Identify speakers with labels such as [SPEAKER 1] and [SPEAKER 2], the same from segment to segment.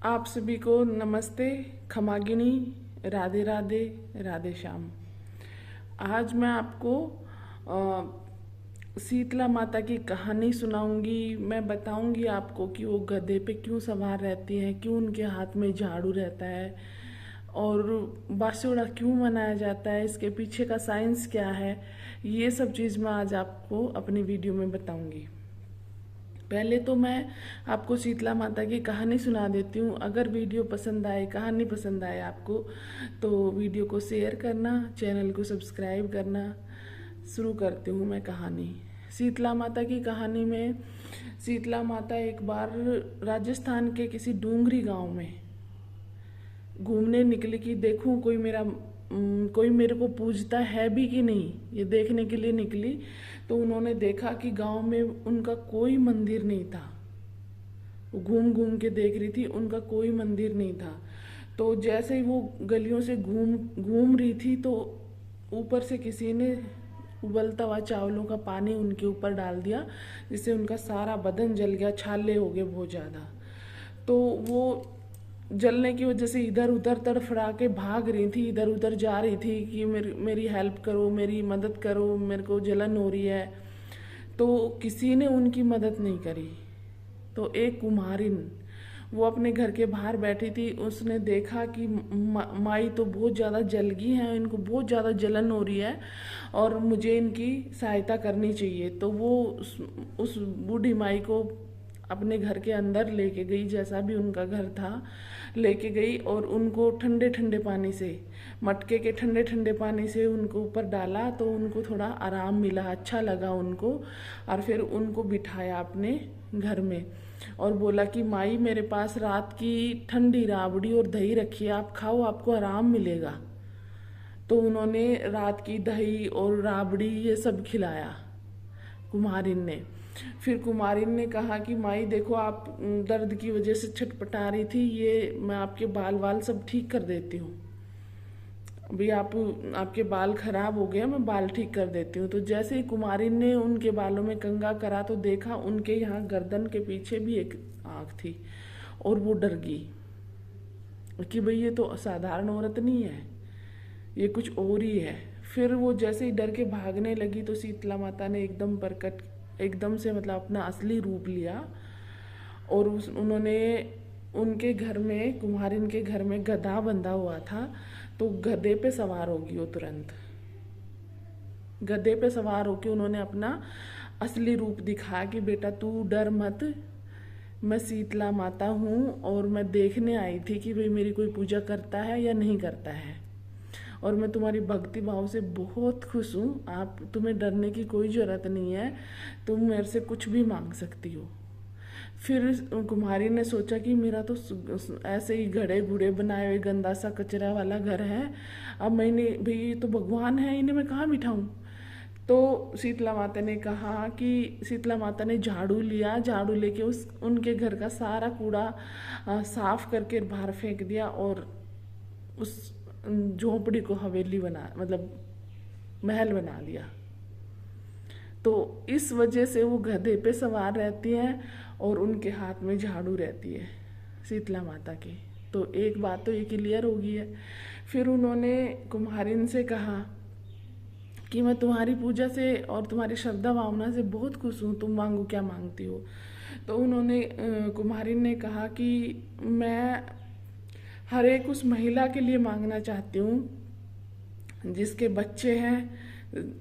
[SPEAKER 1] आप सभी को नमस्ते, खमागिनी, राधे राधे, राधे श्याम। आज मैं आपको शीतला माता की कहानी सुनाऊंगी। मैं बताऊंगी आपको कि वो गधे पे क्यों सवार रहती हैं, क्यों उनके हाथ में झाड़ू रहता है और बांसुड़ा क्यों मनाया जाता है, इसके पीछे का साइंस क्या है। ये सब चीज़ मैं आज आपको अपनी वीडियो में बताऊंगी। पहले तो मैं आपको शीतला माता की कहानी सुना देती हूँ। अगर वीडियो पसंद आए, कहानी पसंद आए आपको, तो वीडियो को शेयर करना, चैनल को सब्सक्राइब करना। शुरू करती हूँ मैं कहानी। शीतला माता की कहानी में शीतला माता एक बार राजस्थान के किसी डूंगरी गांव में घूमने निकली कि देखूं कोई मेरे को पूजता है भी कि नहीं, ये देखने के लिए निकली। तो उन्होंने देखा कि गांव में उनका कोई मंदिर नहीं था। वो घूम घूम के देख रही थी, उनका कोई मंदिर नहीं था। तो जैसे ही वो गलियों से घूम घूम रही थी तो ऊपर से किसी ने उबलता हुआ चावलों का पानी उनके ऊपर डाल दिया, जिससे उनका सारा बदन जल गया, छाले हो गए बहुत ज़्यादा। तो वो जलने की वजह से इधर उधर तड़फड़ा के भाग रही थी, इधर उधर जा रही थी कि मेरी हेल्प करो, मेरी मदद करो, मेरे को जलन हो रही है। तो किसी ने उनकी मदद नहीं करी। तो एक कुम्हारिन, वो अपने घर के बाहर बैठी थी, उसने देखा कि माई तो बहुत ज़्यादा जल गई हैं, इनको बहुत ज़्यादा जलन हो रही है और मुझे इनकी सहायता करनी चाहिए। तो वो उस बूढ़ी माई को अपने घर के अंदर लेके गई, जैसा भी उनका घर था लेके गई, और उनको ठंडे ठंडे पानी से, मटके के ठंडे ठंडे पानी से उनको ऊपर डाला। तो उनको थोड़ा आराम मिला, अच्छा लगा उनको। और फिर उनको बिठाया अपने घर में और बोला कि माई, मेरे पास रात की ठंडी राबड़ी और दही रखी है, आप खाओ, आपको आराम मिलेगा। तो उन्होंने रात की दही और राबड़ी ये सब खिलाया कुम्हारिन ने। फिर कुमारिन ने कहा कि माई देखो, आप दर्द की वजह से छटपटा रही थी, ये मैं आपके बाल वाल सब ठीक कर देती हूँ। अभी आपके बाल खराब हो गए, मैं बाल ठीक कर देती हूँ। तो जैसे ही कुमारिन ने उनके बालों में कंघा करा तो देखा उनके यहाँ गर्दन के पीछे भी एक आँख थी, और वो डर गई कि भाई ये तो साधारण औरत नहीं है, ये कुछ और ही है। फिर वो जैसे ही डर के भागने लगी तो शीतला माता ने एकदम से मतलब अपना असली रूप लिया, और उन्होंने उनके घर में, कुम्हारिन के घर में गधा बंधा हुआ था, तो गधे पे सवार होगी वो तुरंत। गधे पे सवार होके उन्होंने अपना असली रूप दिखाया कि बेटा तू डर मत, मैं शीतला माता हूँ और मैं देखने आई थी कि भाई मेरी कोई पूजा करता है या नहीं करता है, और मैं तुम्हारी भक्ति भाव से बहुत खुश हूँ। तुम्हें डरने की कोई ज़रूरत नहीं है, तुम मेरे से कुछ भी मांग सकती हो। फिर कुम्हारी ने सोचा कि मेरा तो ऐसे ही घड़े घूड़े बनाए हुए गंदा सा कचरा वाला घर है, अब मैंने भाई ये तो भगवान है, इन्हें मैं कहाँ बिठाऊं। तो शीतला माता ने कहा कि शीतला माता ने झाड़ू लिया, झाड़ू लेके उनके घर का सारा कूड़ा साफ करके बाहर फेंक दिया, और उस झोपड़ी को हवेली बना, मतलब महल बना लिया। तो इस वजह से वो गधे पे सवार रहती हैं और उनके हाथ में झाड़ू रहती है शीतला माता की। तो एक बात तो ये क्लियर हो गई है। फिर उन्होंने कुम्हारिन से कहा कि मैं तुम्हारी पूजा से और तुम्हारी श्रद्धा भावना से बहुत खुश हूँ, तुम मांगो क्या मांगती हो। तो उन्होंने कुम्हारिन ने कहा कि मैं हर एक उस महिला के लिए मांगना चाहती हूँ जिसके बच्चे हैं,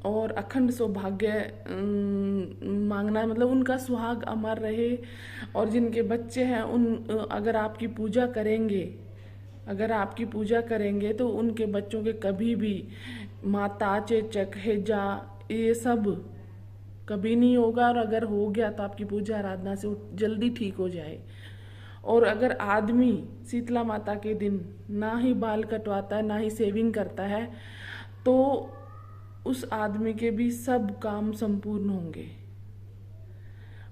[SPEAKER 1] और अखंड सौभाग्य मांगना, मतलब उनका सुहाग अमर रहे, और जिनके बच्चे हैं अगर आपकी पूजा करेंगे तो उनके बच्चों के कभी भी माता, चेचक, हेजा, ये सब कभी नहीं होगा, और अगर हो गया तो आपकी पूजा आराधना से जल्दी ठीक हो जाए। और अगर आदमी शीतला माता के दिन ना ही बाल कटवाता है, ना ही सेविंग करता है, तो उस आदमी के भी सब काम संपूर्ण होंगे।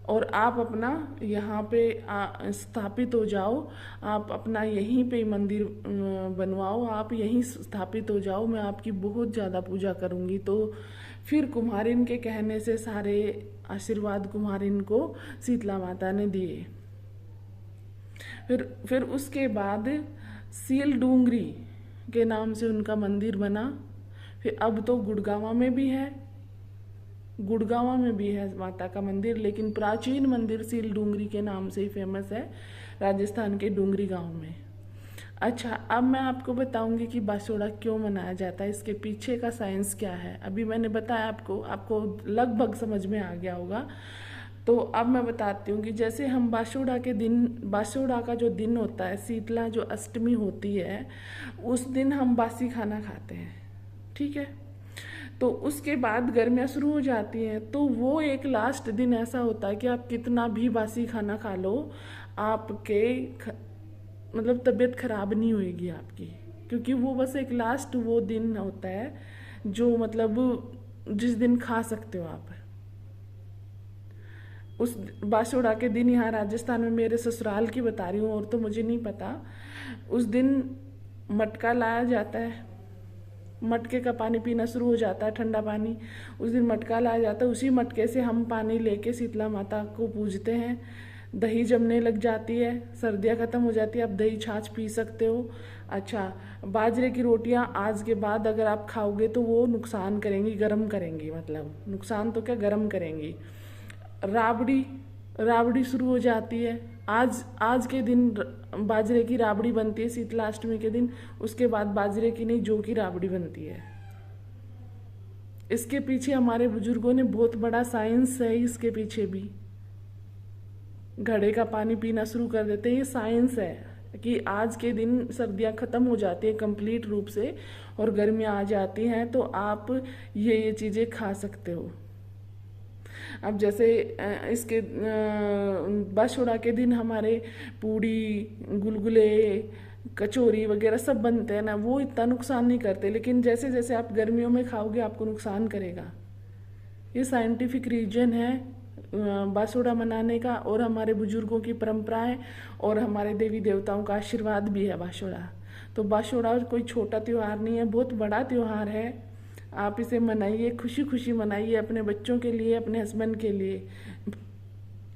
[SPEAKER 1] और आप अपना यहाँ पे स्थापित हो जाओ, आप अपना यहीं पे मंदिर बनवाओ, आप यहीं स्थापित हो जाओ, मैं आपकी बहुत ज़्यादा पूजा करूँगी। तो फिर कुम्हारिन के कहने से सारे आशीर्वाद कुम्हारिन को शीतला माता ने दिए। फिर उसके बाद सील डूंगरी के नाम से उनका मंदिर बना। फिर अब तो गुड़गांव में भी है, गुड़गांव में भी है माता का मंदिर, लेकिन प्राचीन मंदिर सील डूंगरी के नाम से ही फेमस है राजस्थान के डूंगरी गांव में। अच्छा, अब मैं आपको बताऊंगी कि बासोड़ा क्यों मनाया जाता है, इसके पीछे का साइंस क्या है। अभी मैंने बताया आपको लगभग समझ में आ गया होगा। तो अब मैं बताती हूँ कि जैसे हम बासोड़ा का जो दिन होता है, शीतला जो अष्टमी होती है, उस दिन हम बासी खाना खाते हैं, ठीक है। तो उसके बाद गर्मियाँ शुरू हो जाती हैं, तो वो एक लास्ट दिन ऐसा होता है कि आप कितना भी बासी खाना खा लो, आपके मतलब तबीयत खराब नहीं होएगी आपकी, क्योंकि वो बस एक लास्ट वो दिन होता है जो मतलब जिस दिन खा सकते हो आप। उस बासोड़ा के दिन यहाँ राजस्थान में, मेरे ससुराल की बता रही हूँ और तो मुझे नहीं पता, उस दिन मटका लाया जाता है, मटके का पानी पीना शुरू हो जाता है, ठंडा पानी। उस दिन मटका लाया जाता है, उसी मटके से हम पानी लेके शीतला माता को पूजते हैं। दही जमने लग जाती है, सर्दियाँ ख़त्म हो जाती है, आप दही छाछ पी सकते हो। अच्छा, बाजरे की रोटियां आज के बाद अगर आप खाओगे तो वो नुकसान करेंगी, गर्म करेंगी, मतलब नुकसान तो क्या, गर्म करेंगी। राबड़ी शुरू हो जाती है। आज के दिन बाजरे की राबड़ी बनती है शीतला अष्टमी के दिन, उसके बाद बाजरे की नहीं, जौ की राबड़ी बनती है। इसके पीछे हमारे बुजुर्गों ने बहुत बड़ा साइंस है, इसके पीछे भी घड़े का पानी पीना शुरू कर देते हैं, ये साइंस है कि आज के दिन सर्दियाँ ख़त्म हो जाती है कंप्लीट रूप से और गर्मियाँ आ जाती हैं, तो आप ये चीज़ें खा सकते हो। अब जैसे इसके बासोड़ा के दिन हमारे पूड़ी, गुलगुले, कचौरी वगैरह सब बनते हैं ना, वो इतना नुकसान नहीं करते, लेकिन जैसे जैसे आप गर्मियों में खाओगे आपको नुकसान करेगा। ये साइंटिफिक रीजन है बासोड़ा मनाने का, और हमारे बुजुर्गों की परंपराएं और हमारे देवी देवताओं का आशीर्वाद भी है बासोड़ा। तो बासोड़ा कोई छोटा त्यौहार नहीं है, बहुत बड़ा त्यौहार है। आप इसे मनाइए, खुशी खुशी मनाइए, अपने बच्चों के लिए, अपने हस्बैंड के लिए।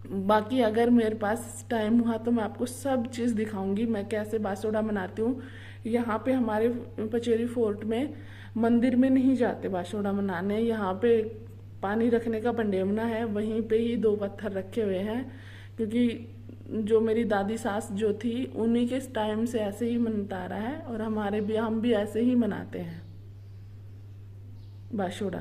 [SPEAKER 1] बाकी अगर मेरे पास टाइम हुआ तो मैं आपको सब चीज़ दिखाऊंगी मैं कैसे बासोड़ा मनाती हूँ। यहाँ पे हमारे पचेरी फोर्ट में मंदिर में नहीं जाते बासोड़ा मनाने, यहाँ पे पानी रखने का पंडेमना है, वहीं पे ही 2 पत्थर रखे हुए हैं, क्योंकि जो मेरी दादी सास जो थी उन्हीं के टाइम से ऐसे ही मनता आ रहा है, और हम भी ऐसे ही मनाते हैं बासोड़ा।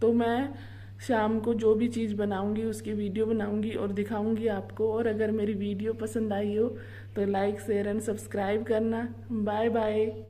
[SPEAKER 1] तो मैं शाम को जो भी चीज़ बनाऊंगी उसकी वीडियो बनाऊंगी और दिखाऊंगी आपको। और अगर मेरी वीडियो पसंद आई हो तो लाइक, शेयर एंड सब्सक्राइब करना। Bye bye.